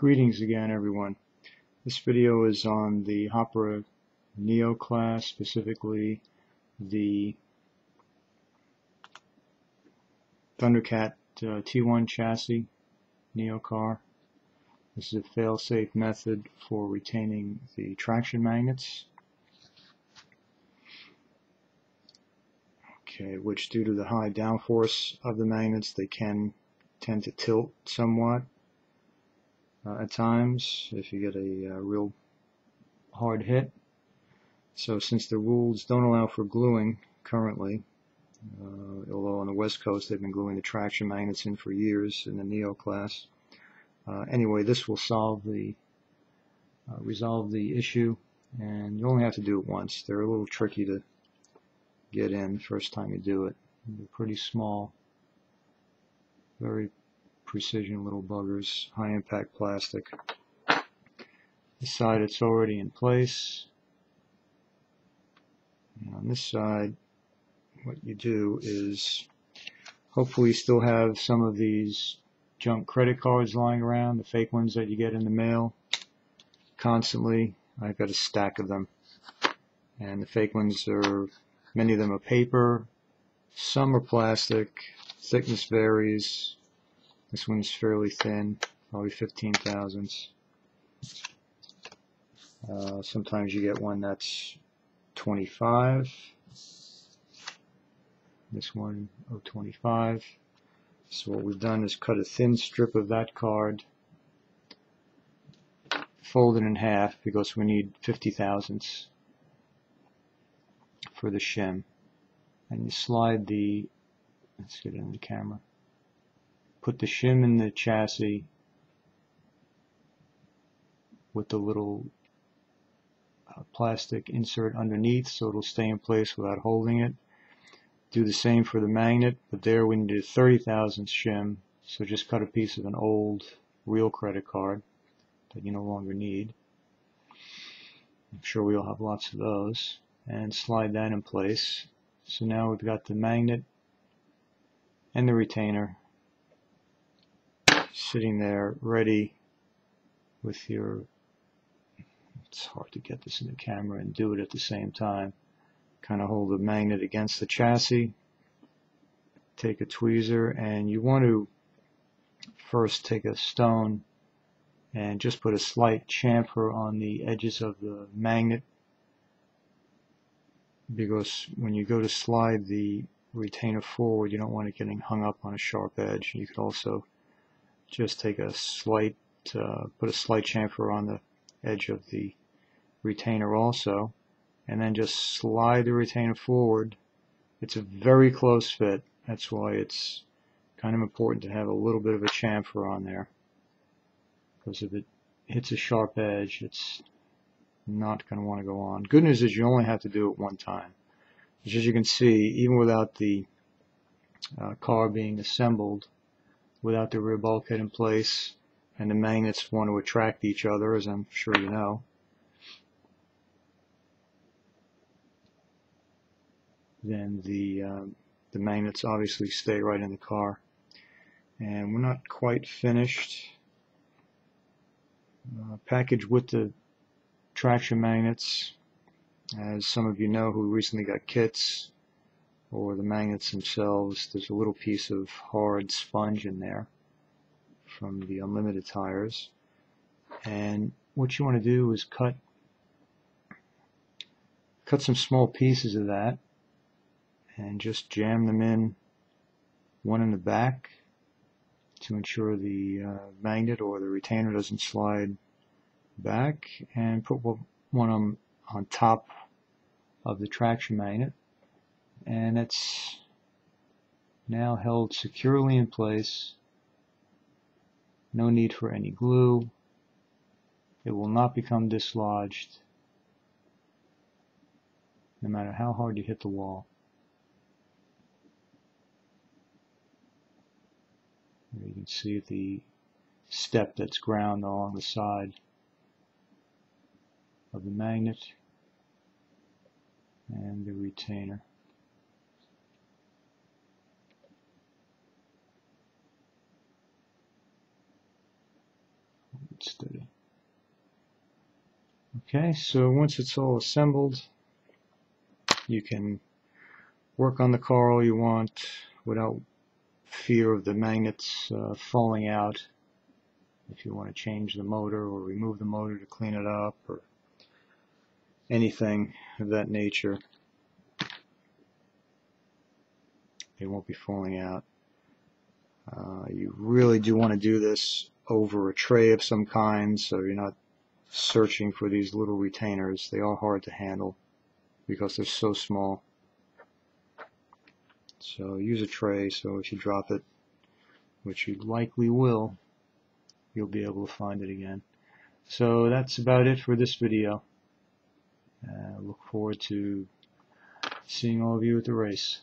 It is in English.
Greetings again, everyone. This video is on the Hopper Neo class, specifically the Thundercat T1 chassis Neo car. This is a fail-safe method for retaining the traction magnets, which due to the high downforce of the magnets, they can tend to tilt somewhat at times if you get a real hard hit. So since the rules don't allow for gluing currently, although on the West Coast they've been gluing the traction magnets in for years in the Neo class, anyway, this will resolve the issue, and you only have to do it once. They're a little tricky to get in the first time you do it. They're pretty small, very precision little buggers, high impact plastic. This side, it's already in place. And on this side, what you do is, hopefully you still have some of these junk credit cards lying around, the fake ones that you get in the mail constantly. I've got a stack of them, and the fake ones are, many of them are paper, some are plastic, thickness varies. This one's fairly thin, probably 15 thousandths. Sometimes you get one that's 25. This one, 0.25. So what we've done is cut a thin strip of that card, fold it in half because we need 50 thousandths for the shim. And you slide the, let's get it in the camera. Put the shim in the chassis with the little plastic insert underneath so it'll stay in place without holding it. Do the same for the magnet, but there we need a 30 thousandths shim, so just cut a piece of an old real credit card that you no longer need. I'm sure we all have lots of those, and slide that in place. So now we've got the magnet and the retainer sitting there ready with your, it's hard to get this in the camera and do it at the same time. Kind of hold the magnet against the chassis, take a tweezer, and you want to first take a stone and just put a slight chamfer on the edges of the magnet, because when you go to slide the retainer forward, you don't want it getting hung up on a sharp edge. You could also just take a slight, put a slight chamfer on the edge of the retainer also, and then just slide the retainer forward. It's a very close fit. That's why it's kind of important to have a little bit of a chamfer on there, because if it hits a sharp edge, it's not going to want to go on. Good news is you only have to do it one time. As you can see, even without the car being assembled, without the rear bulkhead in place, and the magnets want to attract each other, as I'm sure you know, then the magnets obviously stay right in the car. And we're not quite finished. Packaged with the traction magnets, as some of you know who recently got kits, or the magnets themselves, there's a little piece of hard sponge in there from the Unlimited tires. And what you want to do is cut some small pieces of that and just jam them in, one in the back to ensure the magnet or the retainer doesn't slide back, and put one on top of the traction magnet, and it's now held securely in place. No need for any glue. It will not become dislodged no matter how hard you hit the wall. There you can see the step that's ground along the side of the magnet and the retainer. steady. Okay, so once it's all assembled, you can work on the car all you want without fear of the magnets falling out. If you want to change the motor or remove the motor to clean it up or anything of that nature, they won't be falling out. You really do want to do this over a tray of some kind, so you're not searching for these little retainers. They are hard to handle because they're so small. So use a tray, so if you drop it, which you likely will, you'll be able to find it again. So that's about it for this video. Look forward to seeing all of you at the race.